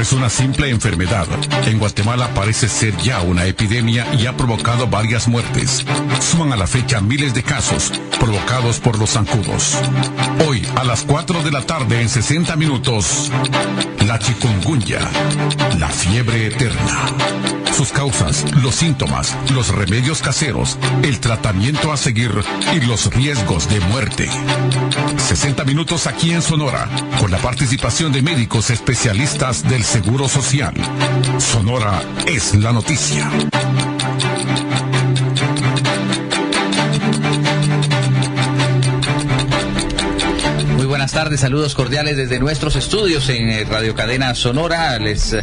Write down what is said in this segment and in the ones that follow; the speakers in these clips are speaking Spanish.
es una simple enfermedad. En Guatemala parece ser ya una epidemia y ha provocado varias muertes. Suman a la fecha miles de casos provocados por los zancudos. Hoy, a las 4 de la tarde en 60 minutos, la chikungunya, la fiebre eterna. Sus causas, los síntomas, los remedios caseros, el tratamiento a seguir y los riesgos de muerte. 60 minutos aquí en Sonora, con la participación de médicos especialistas del Seguro Social. Sonora es la noticia. Buenas tardes, saludos cordiales desde nuestros estudios en Radio Cadena Sonora. Les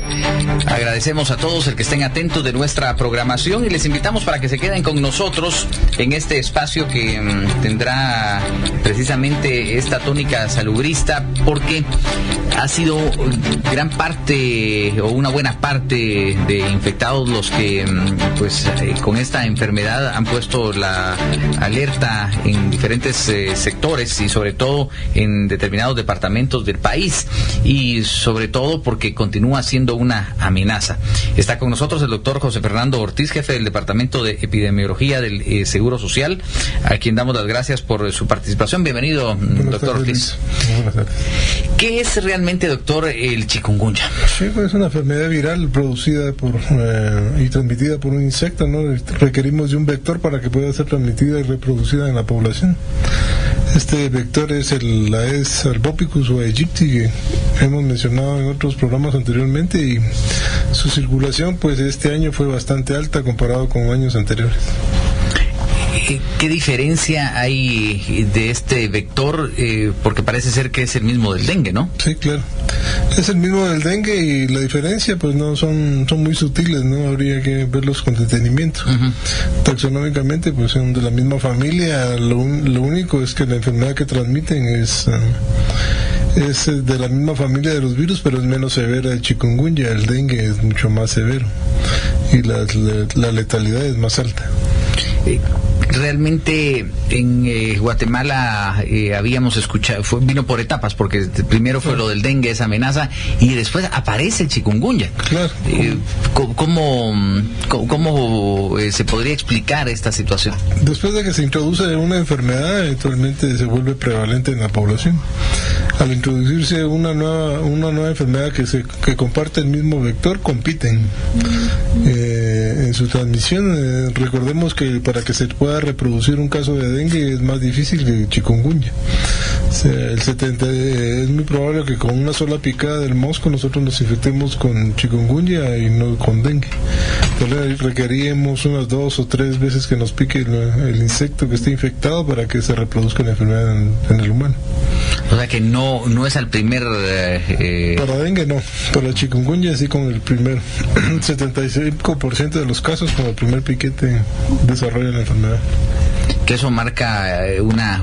agradecemos a todos el que estén atentos de nuestra programación y les invitamos para que se queden con nosotros en este espacio que tendrá precisamente esta tónica salubrista, porque ha sido gran parte o una buena parte de infectados los que con esta enfermedad han puesto la alerta en diferentes sectores y sobre todo en determinados departamentos del país, y sobre todo porque continúa siendo una amenaza. Está con nosotros el doctor José Fernando Ortiz, jefe del Departamento de Epidemiología del Seguro Social, a quien damos las gracias por su participación. Bienvenido, doctor Ortiz. Buenas tardes. ¿Qué es realmente, doctor, el chikungunya? Sí, pues es una enfermedad viral producida y transmitida por un insecto, ¿no? Requerimos de un vector para que pueda ser transmitida y reproducida en la población. Este vector es el Aedes albopicus o aegypti, que hemos mencionado en otros programas anteriormente, y su circulación pues este año fue bastante alta comparado con años anteriores. ¿Qué diferencia hay de este vector? Porque parece ser que es el mismo del dengue, ¿no? Sí, claro. Es el mismo del dengue y la diferencia pues no son muy sutiles, ¿no? Habría que verlos con detenimiento. Taxonómicamente pues son de la misma familia. Lo único es que la enfermedad que transmiten es de la misma familia de los virus, pero es menos severa el chikungunya. El dengue es mucho más severo y la letalidad es más alta. Realmente en Guatemala habíamos escuchado, vino por etapas, porque primero fue lo del dengue, esa amenaza, y después aparece el chikungunya. Claro. ¿Cómo se podría explicar esta situación? Después de que se introduce una enfermedad, eventualmente se vuelve prevalente en la población. Al introducirse una nueva enfermedad que comparte el mismo vector, compiten en su transmisión. Recordemos que para que se pueda reproducir un caso de dengue es más difícil que chikungunya. O sea, es muy probable que con una sola picada del mosco nosotros nos infectemos con chikungunya y no con dengue. Entonces requeríamos unas 2 o 3 veces que nos pique el insecto que esté infectado para que se reproduzca la enfermedad en el humano. O sea que no es al primer... Para dengue no, para chikungunya sí, con el primer 75% de los casos con el primer piquete desarrolla la enfermedad. Que eso marca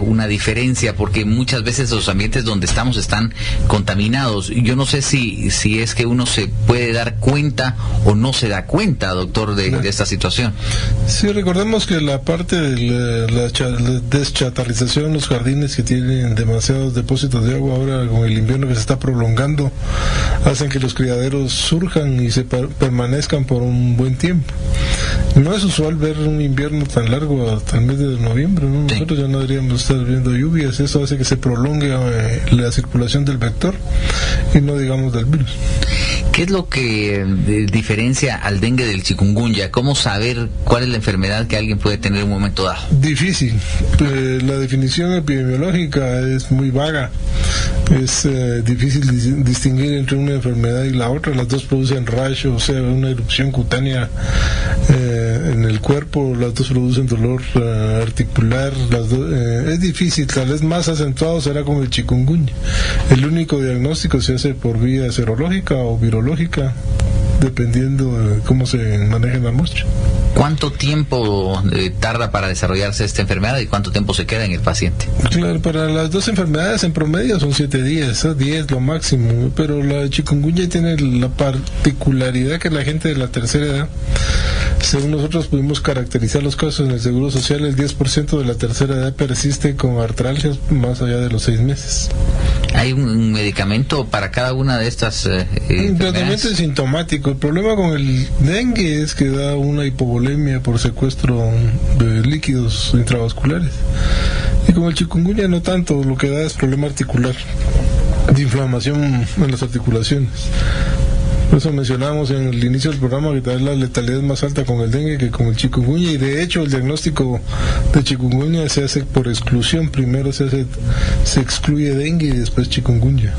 una diferencia, porque muchas veces los ambientes donde estamos están contaminados. Yo no sé si es que uno se puede dar cuenta o no se da cuenta, doctor, de esta situación. Sí, recordemos que la parte de la deschatarrización en los jardines, que tienen demasiados depósitos de agua ahora con el invierno que se está prolongando, hacen que los criaderos surjan y se permanezcan por un buen tiempo. No es usual ver un invierno tan largo hasta el mes de noviembre, ¿no? Nosotros ya no deberíamos estar viendo lluvias. Eso hace que se prolongue la circulación del vector y no digamos del virus. ¿Qué es lo que diferencia al dengue del chikungunya? ¿Cómo saber cuál es la enfermedad que alguien puede tener en un momento dado? Difícil. La definición epidemiológica es muy vaga. Es difícil distinguir entre una enfermedad y la otra. Las dos producen rash, o sea, una erupción cutánea en el cuerpo. Las dos producen dolor articular. Es difícil. Tal vez más acentuado será con el chikungunya. El único diagnóstico se hace por vía serológica o virológica, dependiendo de cómo se maneje la muestra. ¿Cuánto tiempo tarda para desarrollarse esta enfermedad y cuánto tiempo se queda en el paciente? Claro, para las dos enfermedades en promedio son 7 días, 10 lo máximo, pero la chikungunya tiene la particularidad que la gente de la tercera edad, según nosotros pudimos caracterizar los casos en el Seguro Social, el 10% de la tercera edad persiste con artralgias más allá de los 6 meses. ¿Hay un medicamento para cada una de estas Un tratamiento es sintomático. El problema con el dengue es que da una hipovolemia por secuestro de líquidos intravasculares. Y con el chikungunya no tanto, lo que da es problema articular, de inflamación en las articulaciones. Por eso mencionamos en el inicio del programa que tal vez la letalidad es más alta con el dengue que con el chikungunya, y de hecho el diagnóstico de chikungunya se hace por exclusión. Primero se excluye dengue y después chikungunya.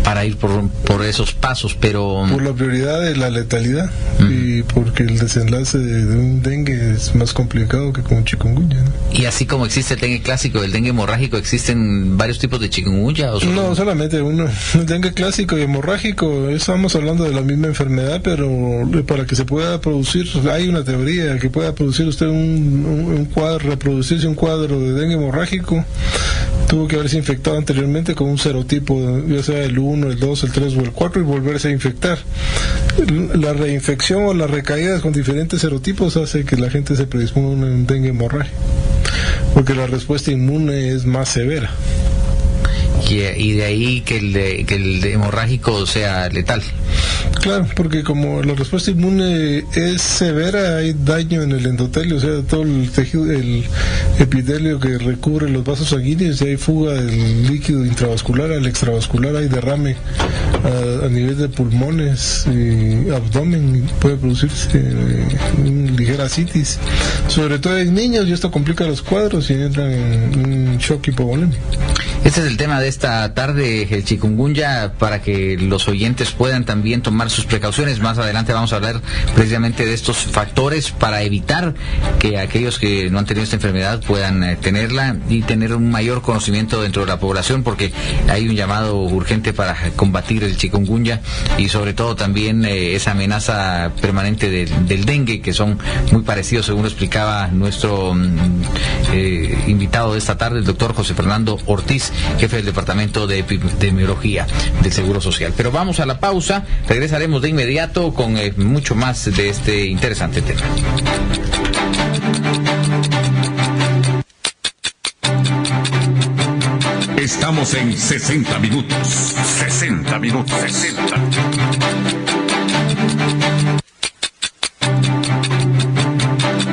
Para ir por esos pasos, pero... Por la prioridad de la letalidad y porque el desenlace de un dengue es más complicado que con un chikungunya, ¿no? Y así como existe el dengue clásico y el dengue hemorrágico, ¿existen varios tipos de chikungunya? ¿O no, solamente uno. El dengue clásico y hemorrágico, estamos hablando de la misma enfermedad, pero para que se pueda producir, hay una teoría que pueda producir usted un cuadro, reproducirse un cuadro de dengue hemorrágico, tuvo que haberse infectado anteriormente con un serotipo, ya sea el 1, el 2, el 3 o el 4, y volverse a infectar. La reinfección o las recaídas con diferentes serotipos hace que la gente se predisponga a un dengue hemorrágico, porque la respuesta inmune es más severa. Y de ahí que el hemorrágico sea letal. Claro, porque como la respuesta inmune es severa, hay daño en el endotelio, o sea, todo el tejido, el epitelio que recubre los vasos sanguíneos, y hay fuga del líquido intravascular al extravascular, hay derrame a nivel de pulmones y abdomen, puede producirse ligera ascitis, sobre todo en niños, y esto complica los cuadros y entran en un shock hipovolémico. Este es el tema de esta tarde, el chikungunya, para que los oyentes puedan también tomar sus precauciones. Más adelante vamos a hablar precisamente de estos factores para evitar que aquellos que no han tenido esta enfermedad puedan tenerla y tener un mayor conocimiento dentro de la población, porque hay un llamado urgente para combatir el chikungunya y sobre todo también esa amenaza permanente del dengue, que son muy parecidos, según lo explicaba nuestro invitado de esta tarde, el doctor José Fernando Ortiz, jefe del Departamento de Epidemiología del Seguro Social. Pero vamos a la pausa, regresaremos de inmediato con mucho más de este interesante tema. Estamos en 60 minutos. 60 minutos. 60.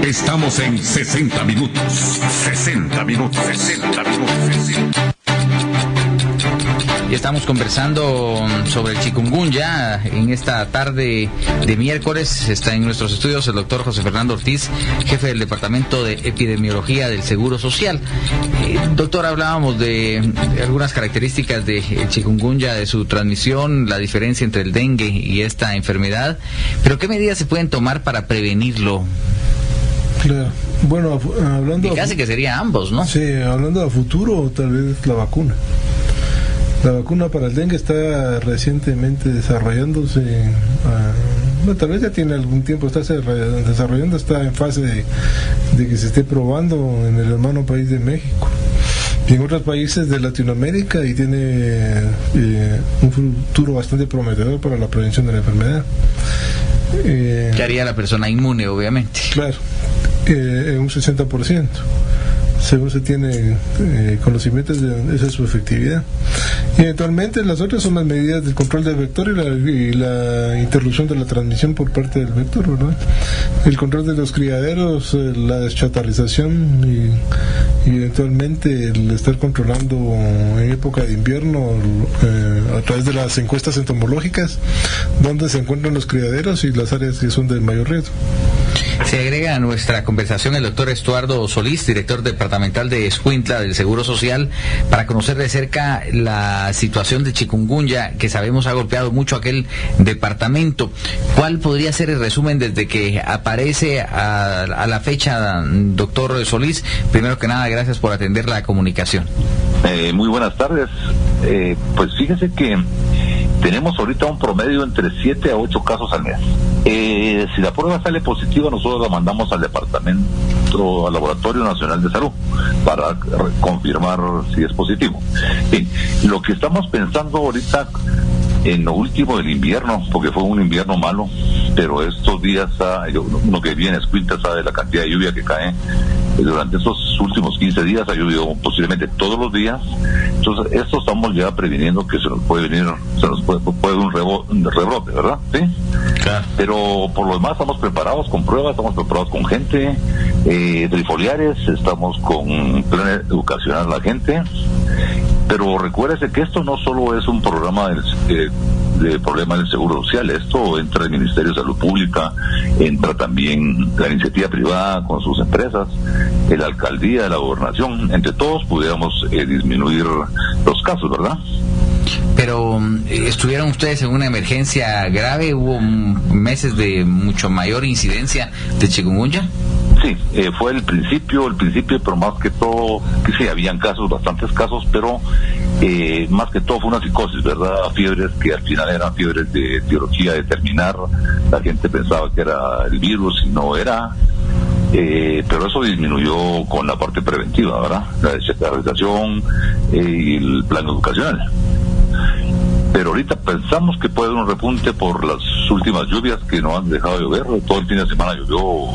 Estamos en 60 minutos. 60 minutos. 60 minutos. Y estamos conversando sobre el chikungunya en esta tarde de miércoles. Está en nuestros estudios el doctor José Fernando Ortiz, jefe del Departamento de Epidemiología del Seguro Social. Doctor, hablábamos de algunas características del chikungunya, de su transmisión, la diferencia entre el dengue y esta enfermedad, pero ¿qué medidas se pueden tomar para prevenirlo? Claro. Bueno, hablando... Y casi que sería ambos, ¿no? Sí, hablando a futuro, tal vez la vacuna. La vacuna para el dengue está recientemente desarrollándose, tal vez ya tiene algún tiempo, está desarrollando, está en fase de que se esté probando en el hermano país de México y en otros países de Latinoamérica, y tiene un futuro bastante prometedor para la prevención de la enfermedad. ¿Qué haría la persona inmune, obviamente? Claro, en un 60%. Según se tiene conocimientos de esa es su efectividad. Y eventualmente las otras son las medidas del control del vector y la interrupción de la transmisión por parte del vector, ¿verdad? El control de los criaderos, la deschatarrización y eventualmente el estar controlando en época de invierno a través de las encuestas entomológicas dónde se encuentran los criaderos y las áreas que son de mayor riesgo. Se agrega a nuestra conversación el doctor Estuardo Solís, director departamental de Escuintla del Seguro Social, para conocer de cerca la situación de chikungunya, que sabemos ha golpeado mucho aquel departamento. ¿Cuál podría ser el resumen desde que aparece a la fecha, doctor Solís? Primero que nada, gracias por atender la comunicación. Muy buenas tardes. Pues fíjese que tenemos ahorita un promedio entre 7 a 8 casos al mes. Si la prueba sale positiva, nosotros la mandamos al al Laboratorio Nacional de Salud para confirmar si es positivo. Lo que estamos pensando ahorita en lo último del invierno, porque fue un invierno malo, pero estos días, uno que viene Escuintla sabe la cantidad de lluvia que cae, durante estos últimos 15 días ha llovido posiblemente todos los días. Entonces, esto estamos ya previniendo que se nos puede venir, puede un rebrote, ¿verdad? ¿Sí? Claro. Pero por lo demás estamos preparados con pruebas, estamos preparados con gente, trifoliares, estamos con plan educacional a la gente. Pero recuérdese que esto no solo es un programa de problema del Seguro Social, esto entra el Ministerio de Salud Pública, entra también la iniciativa privada con sus empresas, la alcaldía, la gobernación, entre todos pudiéramos disminuir los casos, ¿verdad? Pero ¿estuvieron ustedes en una emergencia grave? ¿Hubo meses de mucho mayor incidencia de chikungunya? Sí, fue el principio, pero más que todo, que sí, habían casos, bastantes casos, pero más que todo fue una psicosis, ¿verdad? Fiebres que al final eran fiebres de etiología determinar, la gente pensaba que era el virus y no era, pero eso disminuyó con la parte preventiva, ¿verdad? La descentralización y el plan educacional. Pero ahorita pensamos que puede haber un repunte por las últimas lluvias que no han dejado de llover. Todo el fin de semana llovió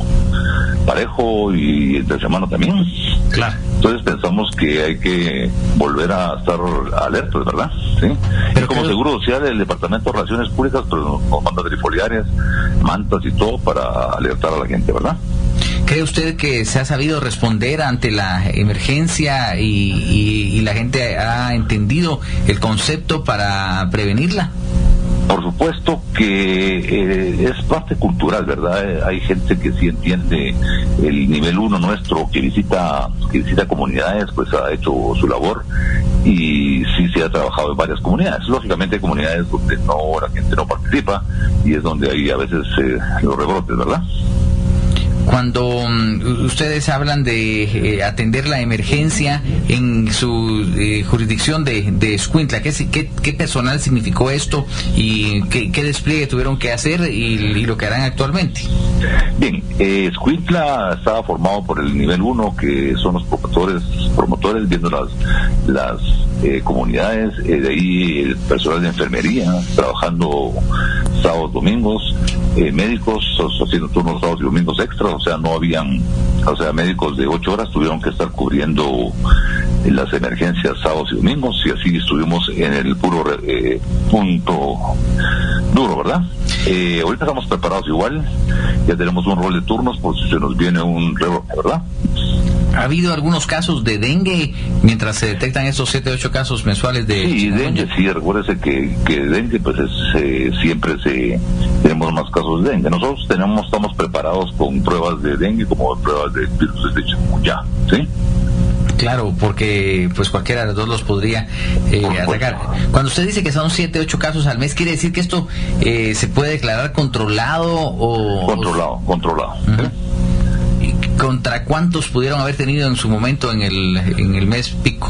parejo y entre semana también. Claro. Entonces pensamos que hay que volver a estar alertas, ¿verdad? ¿Sí? Pero como Seguro Social, el Departamento de Relaciones Públicas pero nos manda trifoliares, mantas y todo para alertar a la gente, ¿verdad? ¿Cree usted que se ha sabido responder ante la emergencia y la gente ha entendido el concepto para prevenirla? Por supuesto que es parte cultural, ¿verdad? Hay gente que sí entiende el nivel 1 nuestro, que visita comunidades, pues ha hecho su labor y sí se ha trabajado en varias comunidades. Lógicamente hay comunidades donde la gente no participa y es donde hay a veces los rebrotes, ¿verdad? Cuando ustedes hablan de atender la emergencia en su jurisdicción de Escuintla, ¿qué personal significó esto y qué despliegue tuvieron que hacer y lo que harán actualmente? Bien, Escuintla estaba formado por el nivel 1, que son los promotores viendo las comunidades, de ahí el personal de enfermería trabajando sábados, domingos, médicos haciendo turnos sábados y domingos extras, médicos de 8 horas tuvieron que estar cubriendo las emergencias sábados y domingos, y así estuvimos en el puro punto duro, ¿verdad? Ahorita estamos preparados igual, ya tenemos un rol de turnos por si se nos viene un rebrote, ¿verdad? ¿Ha habido algunos casos de dengue mientras se detectan estos 7-8 casos mensuales de dengue? Sí, recuérdese que dengue, pues siempre tenemos más casos de dengue. Nosotros estamos preparados con pruebas de dengue como pruebas de virus de chikungunya, ¿sí? Claro, porque pues cualquiera de los dos los podría atacar. Cuando usted dice que son 7-8 casos al mes, ¿quiere decir que esto se puede declarar controlado o...? Controlado. Uh-huh. ¿Contra cuántos pudieron haber tenido en su momento en el mes pico?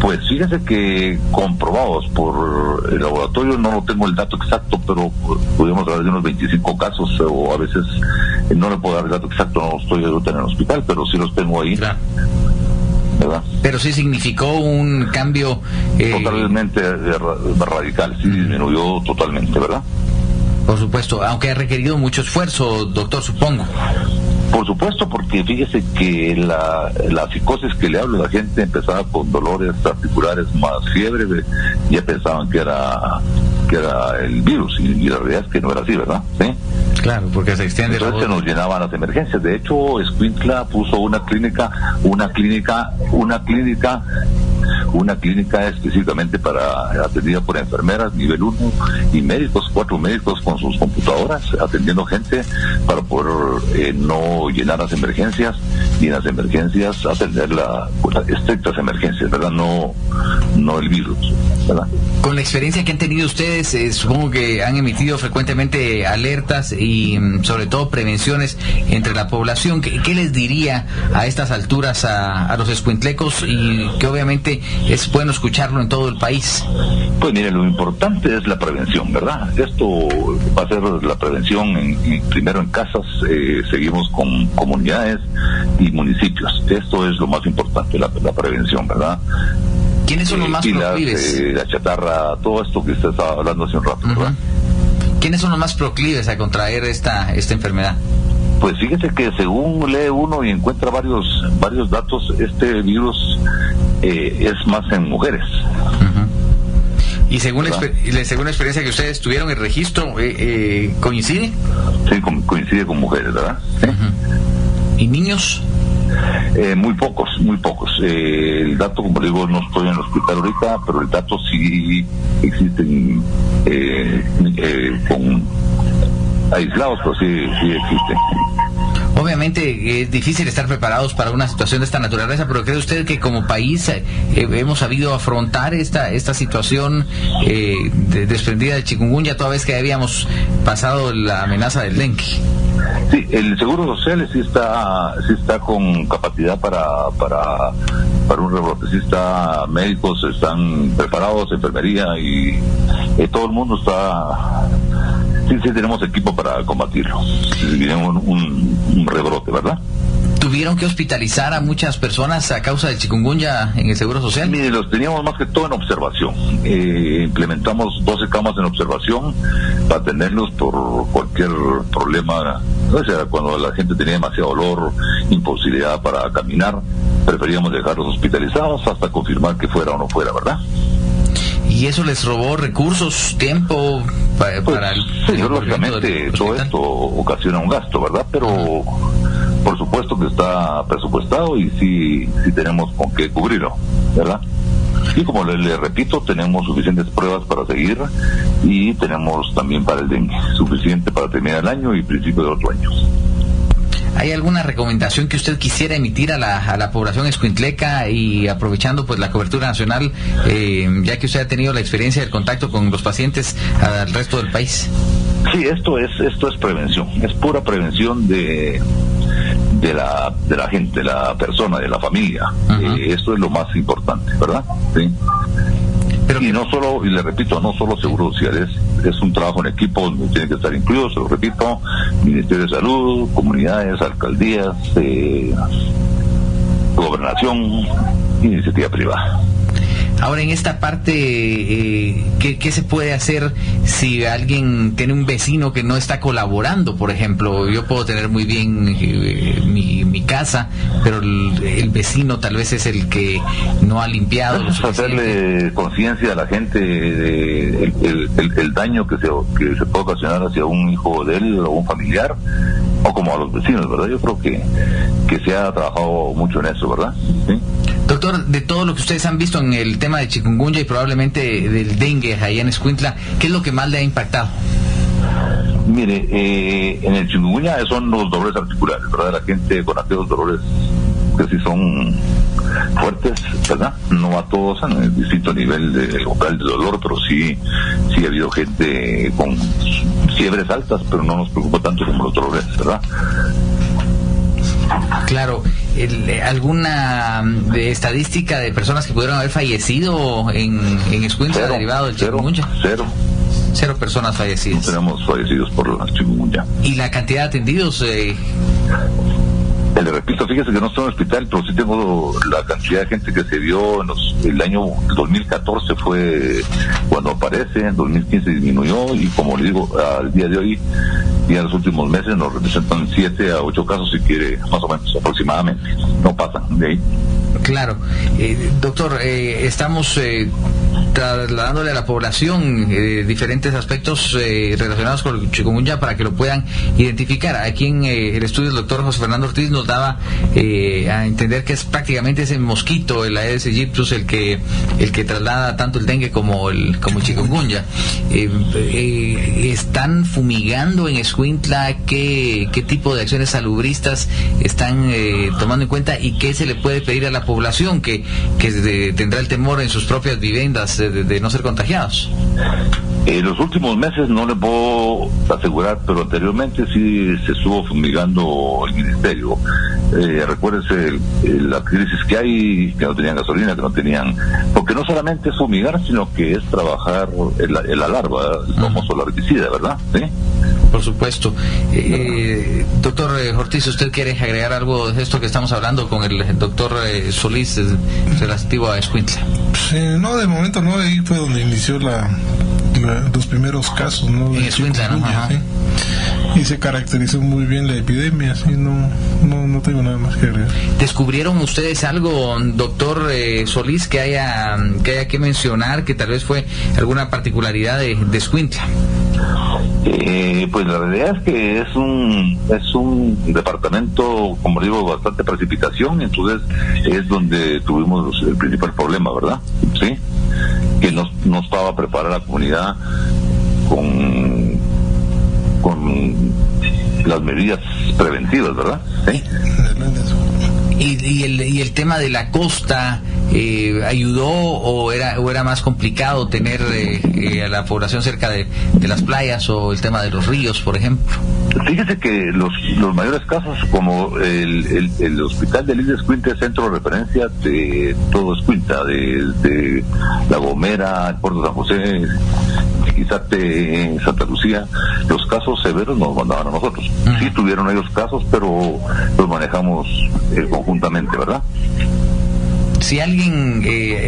Pues fíjese que comprobados por el laboratorio, no lo tengo el dato exacto, pero pudimos hablar de unos 25 casos, o a veces no le puedo dar el dato exacto, no estoy ahorita en el hospital, pero sí los tengo ahí. Claro. ¿Verdad? Pero sí significó un cambio... Totalmente radical, sí disminuyó totalmente, ¿verdad? Por supuesto, aunque ha requerido mucho esfuerzo, doctor, supongo. Por supuesto, porque fíjese que la psicosis que le hablo, la gente empezaba con dolores articulares más fiebre, ya pensaban que era el virus, y la realidad es que no era así, ¿verdad? ¿Sí? Claro, porque se extiende. Entonces se nos llenaban las emergencias. De hecho, Escuintla puso una clínica específicamente atendida por enfermeras nivel 1 y médicos, 4 médicos con sus computadoras atendiendo gente para poder no llenar las emergencias, y en las emergencias atender las estrictas emergencias, ¿verdad? No el virus, ¿verdad? Con la experiencia que han tenido ustedes, supongo que han emitido frecuentemente alertas y sobre todo prevenciones entre la población. ¿Qué les diría a estas alturas a los escuintlecos, y que obviamente es bueno escucharlo en todo el país? Pues mire, lo importante es la prevención, ¿verdad? Esto va a ser la prevención primero en casas, seguimos con comunidades y municipios. Esto es lo más importante, la prevención, ¿verdad? ¿Quiénes son los más proclives? La chatarra, todo esto que usted estaba hablando hace un rato, ¿verdad? ¿Quiénes son los más proclives a contraer esta enfermedad? Pues fíjese que según lee uno y encuentra varios datos, este virus es más en mujeres. Y según la experiencia que ustedes tuvieron, el registro ¿coincide? Sí, coincide con mujeres, ¿verdad? ¿Sí? ¿Y niños? Muy pocos. El dato, como digo, no estoy en el hospital ahorita, pero el dato sí existen con aislados, pero sí existen. Obviamente es difícil estar preparados para una situación de esta naturaleza, pero ¿cree usted que como país hemos sabido afrontar esta situación desprendida de chikungunya, toda vez que habíamos pasado la amenaza del dengue? Sí, el Seguro Social sí está con capacidad para un rebrote. Sí está, médicos están preparados, enfermería y todo el mundo está. Sí tenemos equipo para combatirlo. Tenemos un rebrote, ¿verdad? ¿Tuvieron que hospitalizar a muchas personas a causa del chikungunya en el Seguro Social? Mire, los teníamos más que todo en observación. Implementamos 12 camas en observación para atenderlos por cualquier problema. O sea, cuando la gente tenía demasiado dolor, imposibilidad para caminar, preferíamos dejarlos hospitalizados hasta confirmar que fuera o no fuera, ¿verdad? ¿Y eso les robó recursos, tiempo para el lógicamente todo esto ocasiona un gasto, ¿verdad? Pero por supuesto que está presupuestado y sí tenemos con qué cubrirlo, ¿verdad? Y como le repito, tenemos suficientes pruebas para seguir y tenemos también para el dengue suficiente para terminar el año y principio del otro año. ¿Hay alguna recomendación que usted quisiera emitir a la población escuintleca y aprovechando pues la cobertura nacional, ya que usted ha tenido la experiencia del contacto con los pacientes al resto del país? Sí, esto es prevención, es pura prevención de la gente, de la persona, de la familia. Esto es lo más importante, ¿verdad? Sí. Y no solo, y le repito, no solo Seguro Social, es un trabajo en equipo donde tienen que estar incluidos, se lo repito, Ministerio de Salud, comunidades, alcaldías, gobernación, iniciativa privada. Ahora, en esta parte, ¿qué se puede hacer si alguien tiene un vecino que no está colaborando? Por ejemplo, yo puedo tener muy bien mi casa, pero el vecino tal vez es el que no ha limpiado. Hacerle conciencia a la gente de el daño que se puede ocasionar hacia un hijo de él o un familiar, o como a los vecinos, ¿verdad? Yo creo que se ha trabajado mucho en eso, ¿verdad? ¿Sí? Doctor, de todo lo que ustedes han visto en el tema de chikungunya y probablemente del dengue allá en Escuintla, ¿qué es lo que más le ha impactado? Mire, en el chikungunya son los dolores articulares, ¿verdad? La gente con aquellos dolores que sí son fuertes, ¿verdad? No a todos en el distinto nivel local de dolor, pero sí ha habido gente con fiebres altas, pero no nos preocupa tanto como los dolores, ¿verdad? Claro. ¿Alguna estadística de personas que pudieron haber fallecido en Escuintla derivado del chikungunya? Cero personas fallecidas. No tenemos fallecidos por la chikungunya. ¿Y la cantidad de atendidos? Le repito, fíjese que no estoy en el hospital, pero sí tengo la cantidad de gente que se vio el año 2014 fue cuando aparece, en 2015 disminuyó y como le digo, al día de hoy y en los últimos meses nos representan 7 a 8 casos, si quiere, más o menos, aproximadamente. No pasan de ahí. Claro. Doctor, estamos trasladándole a la población diferentes aspectos relacionados con el chikungunya para que lo puedan identificar. Aquí en el estudio el doctor José Fernando Ortiz nos daba a entender que es prácticamente ese mosquito, el Aedes aegyptus, el que traslada tanto el dengue como el chikungunya. ¿Están fumigando en Escuintla? ¿Qué tipo de acciones salubristas están tomando en cuenta y qué se le puede pedir a la población que tendrá el temor en sus propias viviendas de no ser contagiados? En los últimos meses no le puedo asegurar, pero anteriormente sí se estuvo fumigando el ministerio. Recuérdese la crisis que hay, que no tenían gasolina, que no tenían, porque no solamente es fumigar, sino que es trabajar la larva, el famoso larvicida, ¿verdad? ¿Sí? Por supuesto. Doctor Ortiz, ¿usted quiere agregar algo de esto que estamos hablando con el doctor Solís relativo a Escuintla? No, de momento no, ahí fue donde inició los primeros casos, ¿no? En Escuintla, ¿no? Sí. Y se caracterizó muy bien la epidemia, así no tengo nada más que agregar. ¿Descubrieron ustedes algo, doctor Solís, que haya que mencionar, que tal vez fue alguna particularidad de Escuintla? Pues la realidad es que es un departamento, como digo, bastante precipitación, entonces es donde tuvimos el principal problema, ¿verdad? Sí, que no estaba preparada la comunidad con las medidas preventivas, ¿verdad? Sí. Y el tema de la costa ayudó o era más complicado tener a la población cerca de las playas, o el tema de los ríos, por ejemplo? Fíjese que los mayores casos, como el hospital de Lidia Escuintla, es centro de referencia de todo Escuintla, de La Gomera, el Puerto de San José, Chiquizate, Santa Lucía. Los casos severos nos mandaban a nosotros. Sí tuvieron ellos casos, pero los manejamos conjuntamente, ¿verdad? Si alguien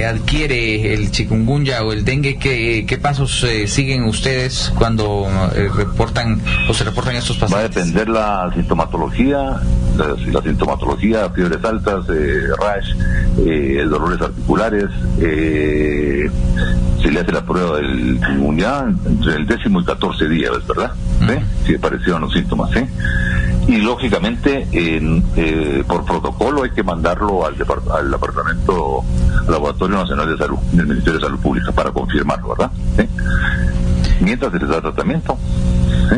adquiere el chikungunya o el dengue, ¿qué pasos siguen ustedes cuando reportan estos pacientes? Va a depender la sintomatología, la sintomatología, fiebres altas, rash, dolores articulares. Se le hace la prueba del chikungunya entre el 10º y 14 días, ¿verdad? ¿Sí? Si aparecieron los síntomas, ¿sí? Y lógicamente por protocolo hay que mandarlo al Departamento Laboratorio Nacional de Salud del Ministerio de Salud Pública para confirmarlo, ¿verdad? ¿Sí? Mientras se les da tratamiento, ¿sí?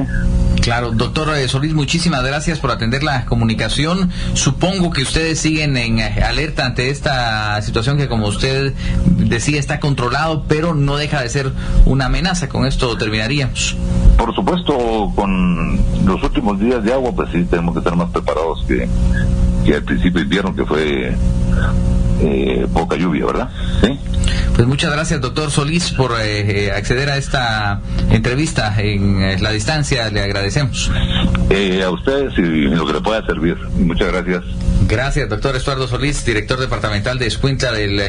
Claro, doctor Solís, muchísimas gracias por atender la comunicación. Supongo que ustedes siguen en alerta ante esta situación que, como usted decía, está controlado, pero no deja de ser una amenaza. Con esto terminaríamos. Por supuesto, con los últimos días de agua, pues sí, tenemos que estar más preparados que al principio de invierno, que fue poca lluvia, ¿verdad? Sí. Pues muchas gracias, doctor Solís, por acceder a esta entrevista en la distancia. Le agradecemos. A ustedes y lo que le pueda servir. Muchas gracias. Gracias, doctor Estuardo Solís, director departamental de Escuintla del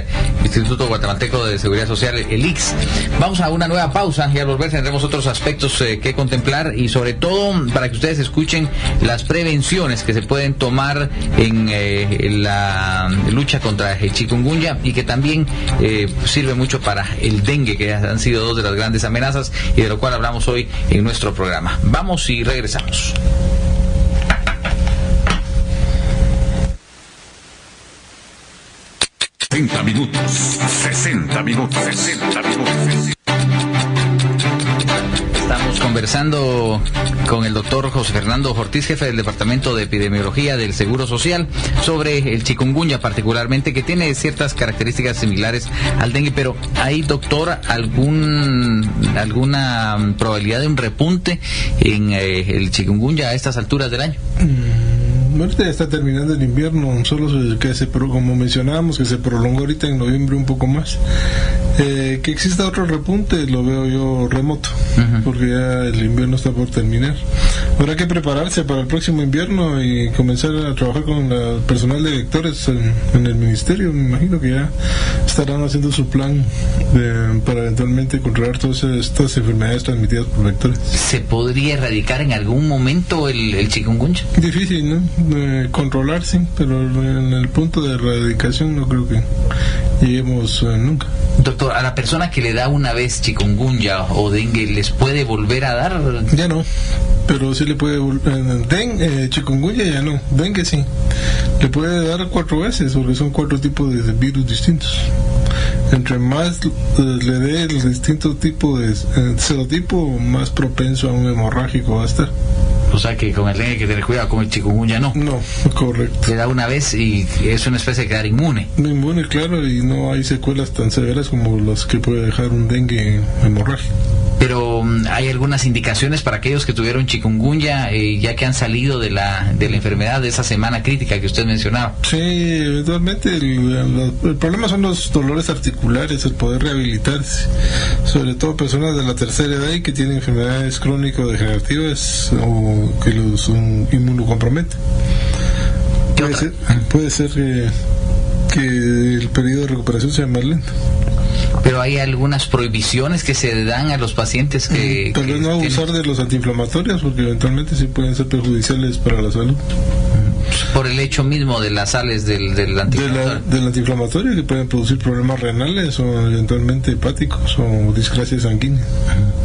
Instituto Guatemalteco de Seguridad Social, el ICS. Vamos a una nueva pausa y al volver tendremos otros aspectos que contemplar, y sobre todo para que ustedes escuchen las prevenciones que se pueden tomar en la lucha contra el chikungunya, y que también sirve mucho para el dengue, que han sido dos de las grandes amenazas y de lo cual hablamos hoy en nuestro programa. Vamos y regresamos. Minutos, 60 minutos. Estamos conversando con el doctor José Fernando Ortiz, jefe del Departamento de Epidemiología del Seguro Social, sobre el chikungunya particularmente, que tiene ciertas características similares al dengue. Pero ¿hay, doctor, alguna probabilidad de un repunte en el chikungunya a estas alturas del año? Ahorita ya está terminando el invierno, solo que como mencionábamos, que se prolongó ahorita en noviembre un poco más. Que exista otro repunte lo veo yo remoto, porque ya el invierno está por terminar. Habrá que prepararse para el próximo invierno y comenzar a trabajar con el personal de vectores en el ministerio. Me imagino que ya estarán haciendo su plan para eventualmente controlar todas estas enfermedades transmitidas por vectores. ¿Se podría erradicar en algún momento el chikungunya? Difícil, ¿no? Controlar, sí, pero en el punto de erradicación no creo que lleguemos nunca. Doctor, a la persona que le da una vez chikungunya o dengue, ¿les puede volver a dar? Ya no, pero sí le puede chikungunya ya no, dengue sí. Le puede dar 4 veces, porque son 4 tipos de virus distintos. Entre más le dé el distinto tipo de serotipo, más propenso a un hemorrágico va a estar. O sea que con el dengue hay que tener cuidado, con el chikungunya no. No, correcto. Le da una vez y es una especie de quedar inmune. Inmune, claro, y no hay secuelas tan severas como las que puede dejar un dengue hemorrágico. Pero hay algunas indicaciones para aquellos que tuvieron chikungunya, ya que han salido de la enfermedad, de esa semana crítica que usted mencionaba. Sí, eventualmente el problema son los dolores articulares, el poder rehabilitarse, sobre todo personas de la tercera edad y que tienen enfermedades crónico-degenerativas o que los inmunocomprometen. Puede ser que el periodo de recuperación sea más lento. Pero hay algunas prohibiciones que se dan a los pacientes que... Tal vez no abusar de los antiinflamatorios, porque eventualmente sí pueden ser perjudiciales para la salud. Por el hecho mismo de las sales del antiinflamatorio. Del antiinflamatorio, que pueden producir problemas renales o eventualmente hepáticos o discrasia sanguínea.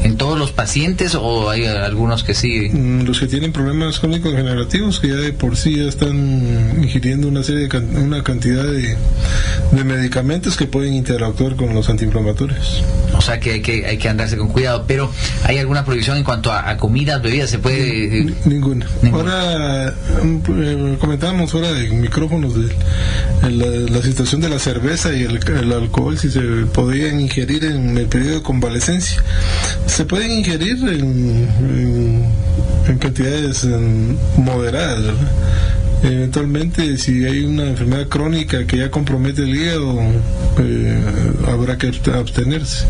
¿En todos los pacientes o hay algunos que sí? Los que tienen problemas crónicos generativos, que ya de por sí ya están ingiriendo una cantidad de medicamentos que pueden interactuar con los antiinflamatorios. O sea que hay que andarse con cuidado. Pero ¿hay alguna prohibición en cuanto a comidas, bebidas? ¿Se puede...? Ninguna. Ahora, comentábamos fuera de micrófonos de la situación de la cerveza y el alcohol, si se podían ingerir en el periodo de convalecencia. Se pueden ingerir en cantidades moderadas, ¿verdad? Eventualmente, si hay una enfermedad crónica que ya compromete el hígado, habrá que abstenerse.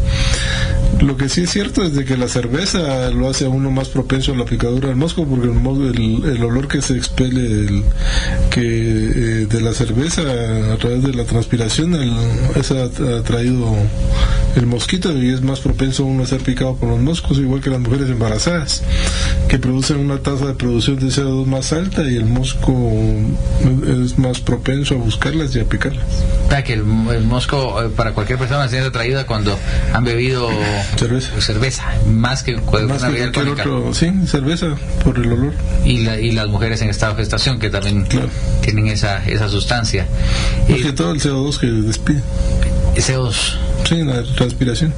Lo que sí es cierto es de que la cerveza lo hace a uno más propenso a la picadura del mosco, porque el olor que se expele de la cerveza a través de la transpiración ha traído el mosquito, y es más propenso uno a ser picado por los moscos, igual que las mujeres embarazadas, que producen una tasa de producción de CO2 más alta, y el mosco es más propenso a buscarlas y a picarlas. Que el mosco para cualquier persona se ha atraído cuando han bebido cerveza más que cualquier otro, sí, cerveza por el olor. Y las mujeres en estado de gestación, que también tienen esa sustancia. Porque todo el CO2 que despide. CO2. Sí, la transpiración.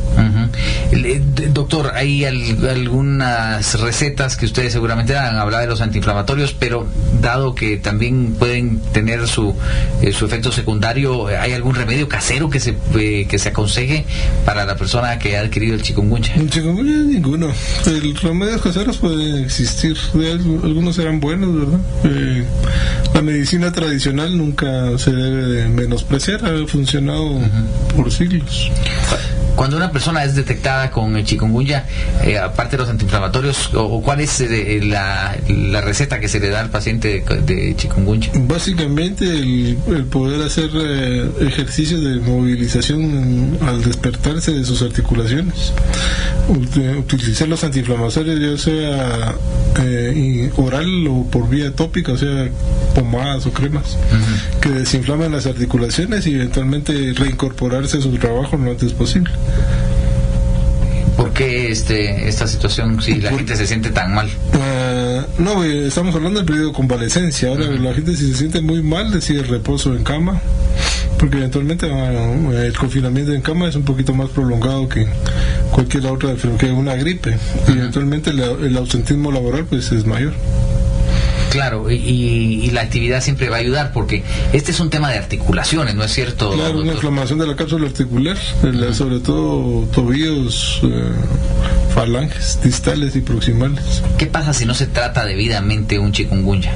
Doctor, hay algunas recetas que ustedes seguramente han hablado de los antiinflamatorios, pero dado que también pueden tener su efecto secundario, ¿hay algún remedio casero que se aconseje para la persona que ha adquirido el chikungunya? El chikungunya ninguno. Los remedios caseros pueden existir, algunos serán buenos, ¿verdad? La medicina tradicional nunca se debe de menospreciar, ha funcionado por siglos. Cuando una persona es detectada con el chikungunya, aparte de los antiinflamatorios, ¿cuál es la receta que se le da al paciente de chikungunya? Básicamente el poder hacer ejercicios de movilización al despertarse de sus articulaciones, utilizar los antiinflamatorios, ya sea oral o por vía tópica, o sea pomadas o cremas, que desinflaman las articulaciones, y eventualmente reincorporarse a su trabajo lo antes posible. ¿Por qué esta situación, si la gente se siente tan mal? No, estamos hablando del periodo de convalecencia. Ahora la gente, si se siente muy mal, decide reposo en cama, porque eventualmente el confinamiento en cama es un poquito más prolongado que cualquier otra enfermedad, que una gripe, y eventualmente el ausentismo laboral pues es mayor. Claro, y la actividad siempre va a ayudar, porque este es un tema de articulaciones, ¿no es cierto? Claro, doctor. Una inflamación de la cápsula articular, sobre todo tobillos, falanges distales y proximales. ¿Qué pasa si no se trata debidamente un chikungunya?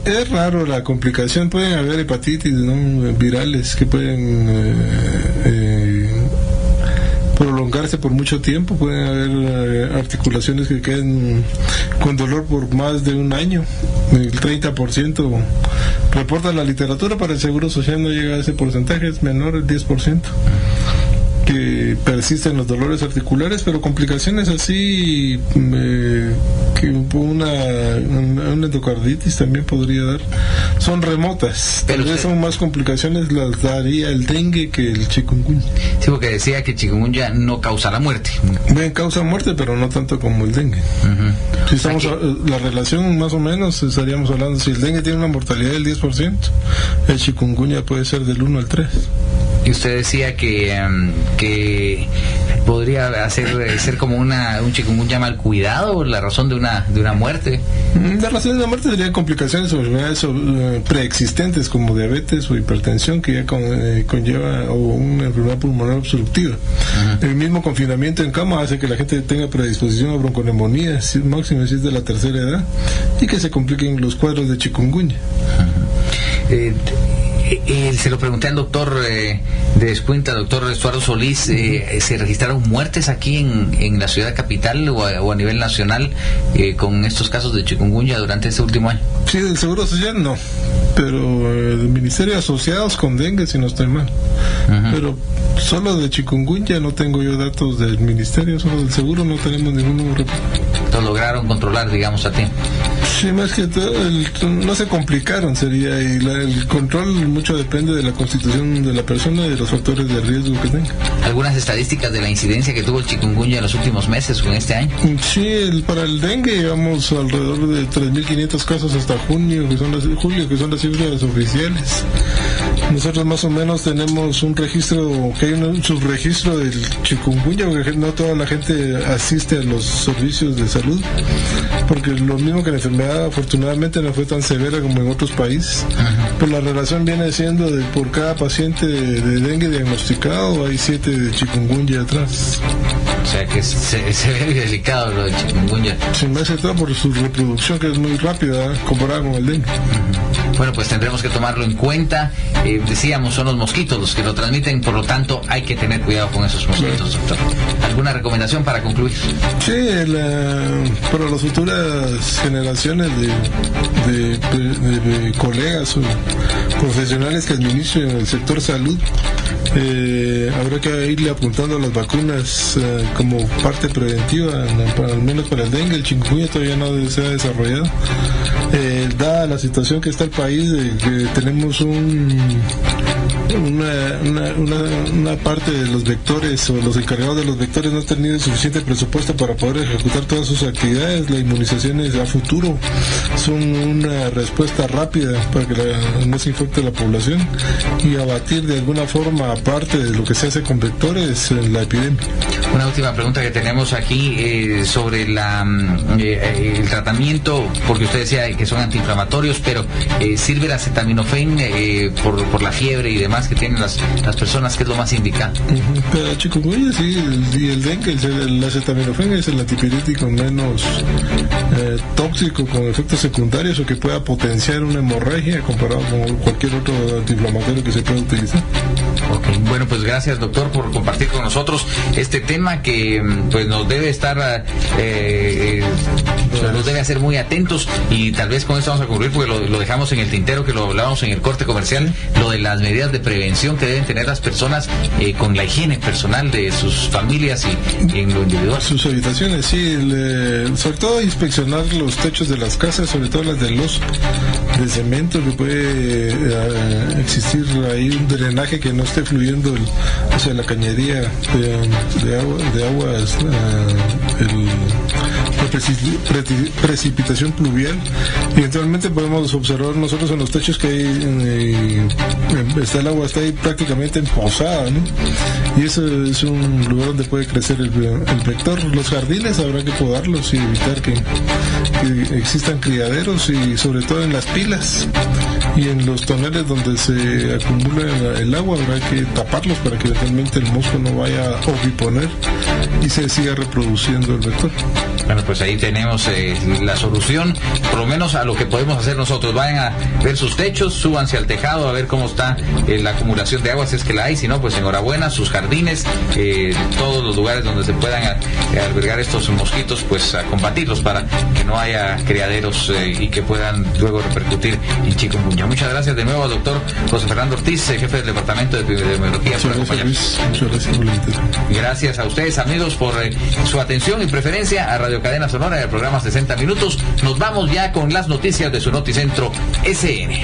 Es raro la complicación, pueden haber hepatitis, ¿no?, virales que pueden prolongarse por mucho tiempo, pueden haber articulaciones que queden con dolor por más de un año. El 30% reporta la literatura, para el Seguro Social no llega a ese porcentaje, es menor, el 10%, que persisten los dolores articulares, pero complicaciones así, que una endocarditis también podría dar, son remotas. Tal vez son más complicaciones las daría el dengue que el chikungunya. Sí, porque decía que el chikungunya no causa la muerte. Bien, causa muerte, pero no tanto como el dengue. Si estamos la relación más o menos estaríamos hablando, si el dengue tiene una mortalidad del 10%, el chikungunya puede ser del 1 al 3. Y usted decía que podría ser como un chikungunya mal cuidado, la razón de una muerte. La razón de una muerte sería complicaciones o enfermedades preexistentes como diabetes o hipertensión, que ya conlleva, o una enfermedad pulmonar obstructiva. El mismo confinamiento en cama hace que la gente tenga predisposición a bronconeumonía, máximo si es de la tercera edad, y que se compliquen los cuadros de chikungunya. Se lo pregunté al doctor de Escuintla, doctor Estuardo Solís, ¿se registraron muertes aquí en la ciudad capital o a nivel nacional con estos casos de chikungunya durante este último año? Sí, del Seguro Social no. pero el ministerio asociados con dengue, si no estoy mal. Pero solo de chikungunya no tengo yo datos del ministerio, solo del seguro no tenemos ninguno. Lo lograron controlar, digamos, a tiempo. Sí, más que todo, no se complicaron, sería, y el control mucho depende de la constitución de la persona y de los factores de riesgo que tenga. ¿Algunas estadísticas de la incidencia que tuvo el chikungunya en los últimos meses o en este año? Sí, para el dengue llevamos alrededor de 3.500 casos hasta julio, que son las cifras oficiales. Nosotros más o menos tenemos un registro, que hay un subregistro del chikungunya, porque no toda la gente asiste a los servicios de salud, porque lo mismo que la enfermedad afortunadamente no fue tan severa como en otros países. Pues la relación viene siendo de por cada paciente de dengue diagnosticado hay 7 de chikungunya atrás. O sea que es severo y delicado lo de chikungunya. Sí, más que todo por su reproducción, que es muy rápida comparada con el dengue. Bueno, pues tendremos que tomarlo en cuenta. Decíamos, son los mosquitos los que lo transmiten, por lo tanto hay que tener cuidado con esos mosquitos, doctor. ¿Alguna recomendación para concluir? Sí, para las futuras generaciones de colegas o profesionales que administren el sector salud, habrá que irle apuntando a las vacunas como parte preventiva, al menos para el dengue. El chikungunya todavía no se ha desarrollado. Dada la situación que está el país, que tenemos una parte de los vectores o los encargados de los vectores no han tenido suficiente presupuesto para poder ejecutar todas sus actividades. Las inmunizaciones a futuro son una respuesta rápida para que no se infecte la población y abatir de alguna forma, aparte de lo que se hace con vectores, la epidemia. Una última pregunta que tenemos aquí sobre el tratamiento, porque usted decía que son antiinflamatorios, pero ¿sirve el acetaminofén por la fiebre y demás que tienen las personas, que es lo más indicado? Pero chikungunya sí, y el dengue, el acetaminofén es el antipirético menos tóxico, con efectos secundarios o que pueda potenciar una hemorragia comparado con cualquier otro antiinflamatorio que se pueda utilizar. Okay. Bueno, pues gracias, doctor, por compartir con nosotros este tema que pues nos debe estar nos debe hacer muy atentos, y tal vez con esto vamos a concluir porque lo dejamos en el tintero, que lo hablábamos en el corte comercial, lo de las medidas de prevención que deben tener las personas con la higiene personal de sus familias y en lo individual. Sus habitaciones, sí, sobre todo inspeccionar los techos de las casas, sobre todo las de los de cemento, que puede existir ahí un drenaje que no esté fluyendo hacia la cañería de aguas, precipitación pluvial, y eventualmente podemos observar nosotros en los techos que hay el agua está ahí prácticamente emposada, ¿no? Y eso es un lugar donde puede crecer el vector. Los jardines habrá que podarlos y evitar que existan criaderos, y sobre todo en las pilas y en los tonales donde se acumula el agua habrá que taparlos para que eventualmente el mosco no vaya a oviponer y se siga reproduciendo el vector. Bueno, pues ahí tenemos la solución, por lo menos a lo que podemos hacer nosotros. Vayan a ver sus techos, súbanse al tejado a ver cómo está la acumulación de agua, si es que la hay. Si no, pues enhorabuena, sus jardines, todos los lugares donde se puedan albergar estos mosquitos, pues a combatirlos para que no haya criaderos y que puedan luego repercutir en chikungunya. Muchas gracias de nuevo al doctor José Fernando Ortiz, jefe del Departamento de Epidemiología, por acompañarnos. Muchas gracias por la invitación. Gracias a ustedes, amigos, por su atención y preferencia a Radio Cadena Sonora y el programa 60 Minutos. Nos vamos ya con las noticias de su Noticentro SN.